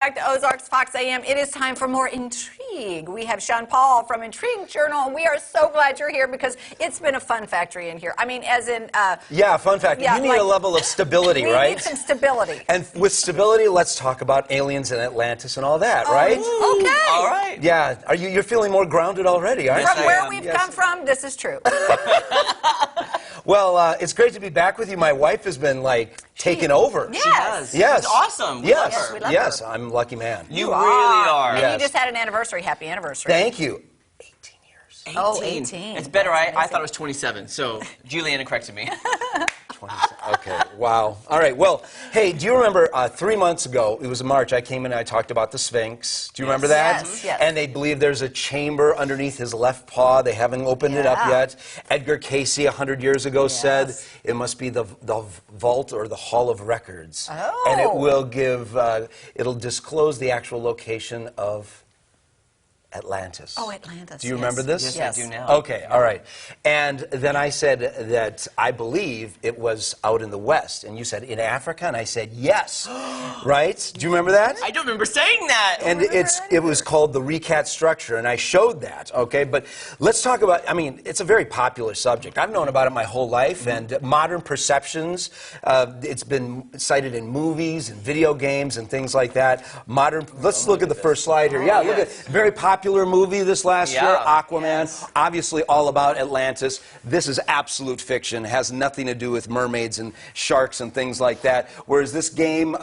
Back to Ozarks Fox AM. It is time for more Intrigue. We have Sean Paul from Intrigue Journal, and we are so glad you're here because it's been a fun factory in here. I mean, as in... yeah, fun factory. Yeah, you need a level of stability, right? We need some stability. And with stability, let's talk about aliens and Atlantis and all that, right? Okay. All right. Yeah. You're feeling more grounded already, aren't you? From where we've come from, this is true. Well, it's great to be back with you. My wife has been, like, taking over. Yes. She has. Yes. It's awesome. We Yes. love her. We love Yes. her. I'm a lucky man. You really are. And Yes. you just had an anniversary. Happy anniversary. Thank you. 18 years. 18. Oh, 18. It's better. I thought it was 27, so Juliana corrected me. 27. Okay, wow. All right, well, hey, do you remember 3 months ago, it was in March, I came in and I talked about the Sphinx. Do you remember that? Yes, yes. And they believe there's a chamber underneath his left paw. They haven't opened it up yet. Edgar Cayce, 100 years ago, said it must be the vault or the Hall of Records. Oh. And it will give, it'll disclose the actual location of Atlantis. Oh, Atlantis. Do you remember this? Yes, I do now. Okay, all right. And then I said that I believe it was out in the West. And you said, in Africa? And I said, yes. Right? Do you remember that? I don't remember saying that. And it was called the Recat structure, and I showed that, okay? But let's talk about, I mean, it's a very popular subject. I've known about it my whole life, and modern perceptions, it's been cited in movies and video games and things like that. Let's look at the first slide here. Yeah, look at very popular movie this last year, Aquaman, obviously all about Atlantis. This is absolute fiction, has nothing to do with mermaids and sharks and things like that, whereas this game,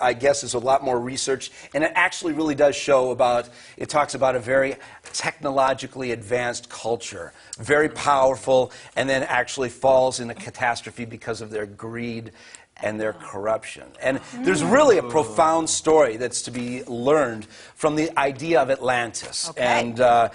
I guess, is a lot more research, and it actually really does show about, it talks about a very technologically advanced culture, very powerful, and then actually falls in a catastrophe because of their greed and their corruption. And there's really a profound story that's to be learned from the idea of Atlantis. Okay. And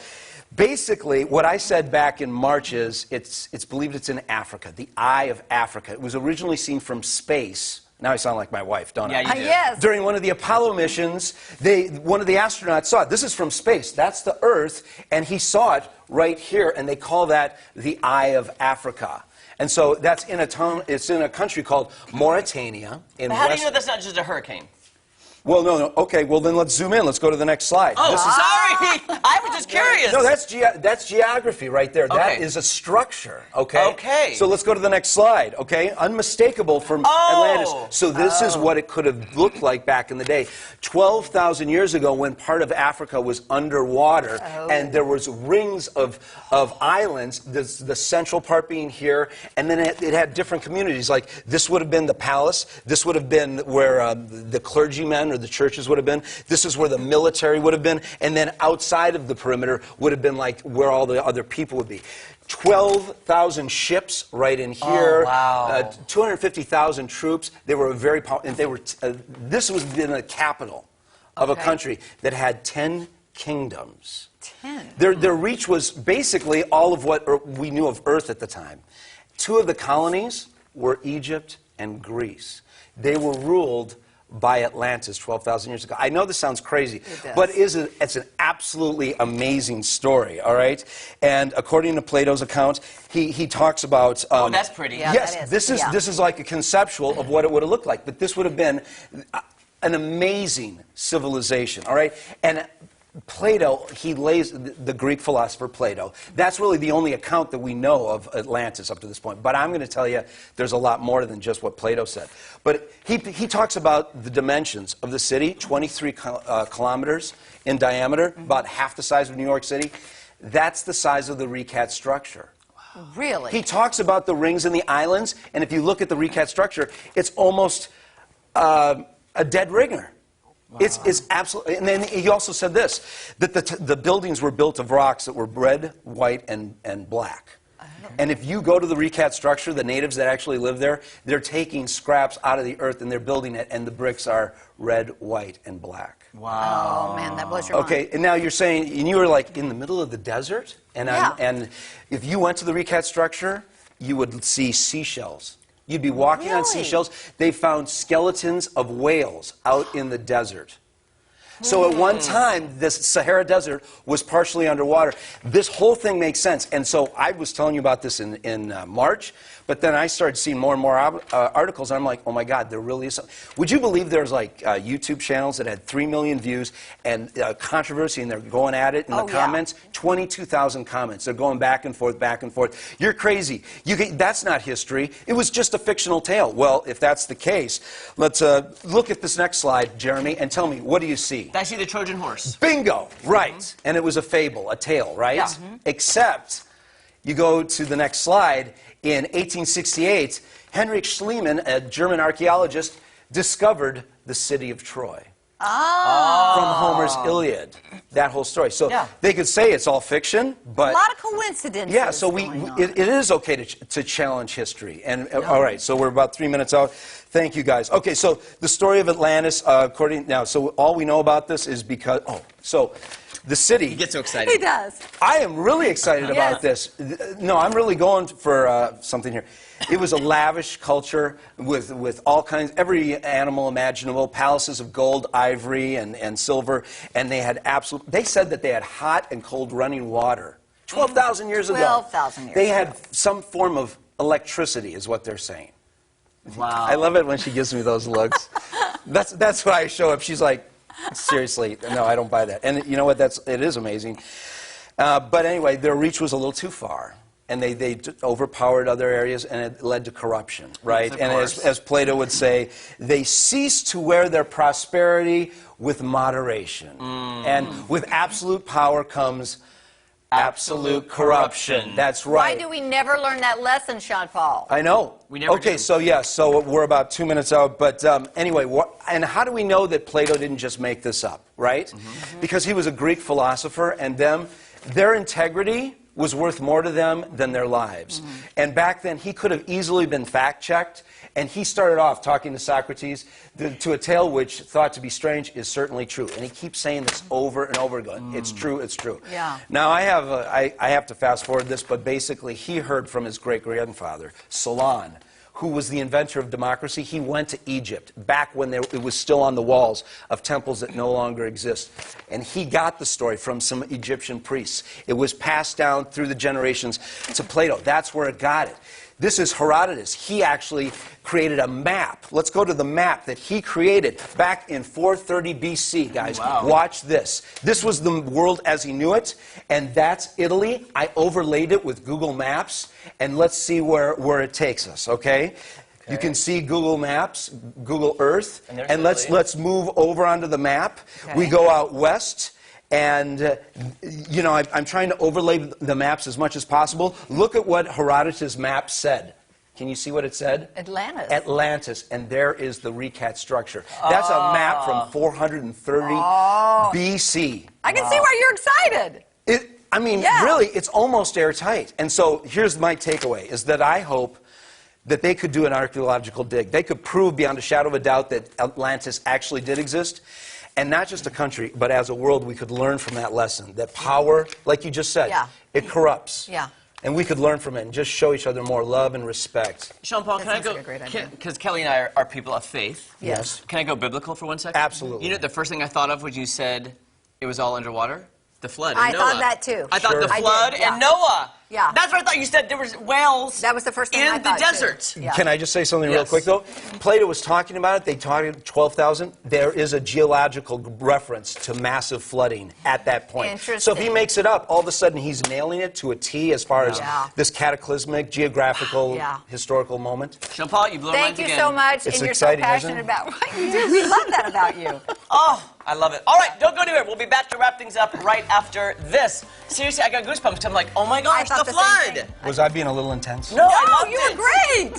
basically, what I said back in March is, it's believed it's in Africa, the Eye of Africa. It was originally seen from space. Now I sound like my wife, don't I? Yeah, you do. Yes. During one of the Apollo missions, one of the astronauts saw it. This is from space. That's the Earth, and he saw it right here, and they call that the Eye of Africa. And so that's in a town. It's in a country called Mauritania. But how do you know that's not just a hurricane? Well, no. Okay, well then let's zoom in. Let's go to the next slide. Oh, sorry. I was just curious. No, that's geography right there. Okay. That is a structure, okay? Okay. So let's go to the next slide, okay? Unmistakable from Atlantis. So this is what it could have looked like back in the day. 12,000 years ago, when part of Africa was underwater, and there was rings of islands, the central part being here, and then it had different communities. Like, this would have been the palace. This would have been where the clergymen or the churches would have been. This is where the military would have been. And then outside of the perimeter would have been like where all the other people would be. 12,000 ships right in here. Oh, wow. 250,000 troops. They were very powerful. And they were. This was in the capital of a country that had 10 kingdoms. 10. Their reach was basically all of what we knew of Earth at the time. 2 of the colonies were Egypt and Greece. They were ruled by Atlantis 12,000 years ago. I know this sounds crazy, but it's an absolutely amazing story, all right? And according to Plato's account, he talks about... oh, that's pretty. Yeah, yes, that is. this is like a conceptual of what it would have looked like, but this would have been an amazing civilization, all right? And Plato, he lays, the Greek philosopher Plato, that's really the only account that we know of Atlantis up to this point. But I'm going to tell you, there's a lot more than just what Plato said. But he talks about the dimensions of the city, 23 kilometers in diameter, about half the size of New York City. That's the size of the Recat structure. Wow. Really? He talks about the rings and the islands, and if you look at the Recat structure, it's almost a dead ringer. Wow. It's absolutely, and then he also said this, that the buildings were built of rocks that were red, white, and black. And if you go to the Recat structure, the natives that actually live there, they're taking scraps out of the earth and they're building it, and the bricks are red, white, and black. Wow. Oh, man, that blows your mind. Okay, and now you're saying, and you were like in the middle of the desert, and and if you went to the Recat structure, you would see seashells. You'd be walking on seashells. They found skeletons of whales out in the desert. So at one time, this Sahara Desert was partially underwater. This whole thing makes sense. And so I was telling you about this in March, But then I started seeing more and more articles, and I'm like, oh my God, there really is something. Would you believe there's like YouTube channels that had 3 million views and controversy, and they're going at it in the comments? 22,000 comments. They're going back and forth, back and forth. You're crazy. That's not history. It was just a fictional tale. Well, if that's the case, let's look at this next slide, Jeremy, and tell me, what do you see? I see the Trojan horse. Bingo! Right. And it was a fable, a tale, right? Yeah. Except, you go to the next slide, in 1868, Heinrich Schliemann, a German archaeologist, discovered the city of Troy. From Homer's Iliad, that whole story. So they could say it's all fiction, but a lot of coincidences. Yeah, so it is okay to challenge history. And all right, so we're about 3 minutes out. Thank you guys. Okay, so the story of Atlantis, so all we know about this is because so the city. He gets so excited. He does. I am really excited about this. No, I'm really going for something here. It was a lavish culture with all kinds, every animal imaginable, palaces of gold, ivory, and silver, and they had they said that they had hot and cold running water. 12,000 years ago. 12,000 years They had some form of electricity, is what they're saying. Wow. I love it when she gives me those looks. That's why I show up. She's like, seriously, no, I don't buy that. And you know what? It is amazing. But anyway, their reach was a little too far. And they overpowered other areas, and it led to corruption, right? Yes, and as Plato would say, they ceased to wear their prosperity with moderation. And with absolute power comes absolute corruption. That's right. Why do we never learn that lesson, Sean Paul? I know. We never do. So we're about 2 minutes out. But anyway, and how do we know that Plato didn't just make this up, right? Because he was a Greek philosopher, and their integrity was worth more to them than their lives. And back then, he could have easily been fact-checked, and he started off talking to Socrates to a tale which, thought to be strange, is certainly true. And he keeps saying this over and over again. It's true, it's true. Yeah. Now, I have to fast-forward this, but basically, he heard from his great-grandfather, Solon, who was the inventor of democracy. He went to Egypt back when it was still on the walls of temples that no longer exist. And he got the story from some Egyptian priests. It was passed down through the generations to Plato. That's where it got it. This is Herodotus. He actually created a map. Let's go to the map that he created back in 430 BC, guys. Wow. Watch this. This was the world as he knew it, and that's Italy. I overlaid it with Google Maps, and let's see where it takes us, okay? You can see Google Maps, Google Earth, and let's move over onto the map. Okay. We go out west. And, you know, I'm trying to overlay the maps as much as possible. Look at what Herodotus' map said. Can you see what it said? Atlantis. Atlantis. And there is the recat structure. That's a map from 430 BC. I can see why you're excited. Really, it's almost airtight. And so here's my takeaway, is that I hope that they could do an archaeological dig. They could prove beyond a shadow of a doubt that Atlantis actually did exist. And not just a country, but as a world, we could learn from that lesson. That power, like you just said, it corrupts. Yeah. And we could learn from it and just show each other more love and respect. Sean Paul, can I go? Because Kelly and I are people of faith. Yes. Can I go biblical for 1 second? Absolutely. You know, the first thing I thought of when you said it was all underwater? The flood. And I Noah. thought that too. I thought the flood and Noah. Yeah. That's what I thought you said. There was whales. That was the first thing I in thought the desert. Yeah. Can I just say something real quick, though? Plato was talking about it. They talked 12,000. There is a geological reference to massive flooding at that point. So if he makes it up, all of a sudden he's nailing it to a T as far as this cataclysmic, geographical, historical moment. Sean Paul, you blew my mind again. Thank you so much. It's and you're exciting, so passionate about what you do. We love that about you. Oh, I love it. All right, don't go anywhere. We'll be back to wrap things up right after this. Seriously, I got goosebumps. I'm like, oh my gosh, the flood. Was I being a little intense? No, I loved you were it. great.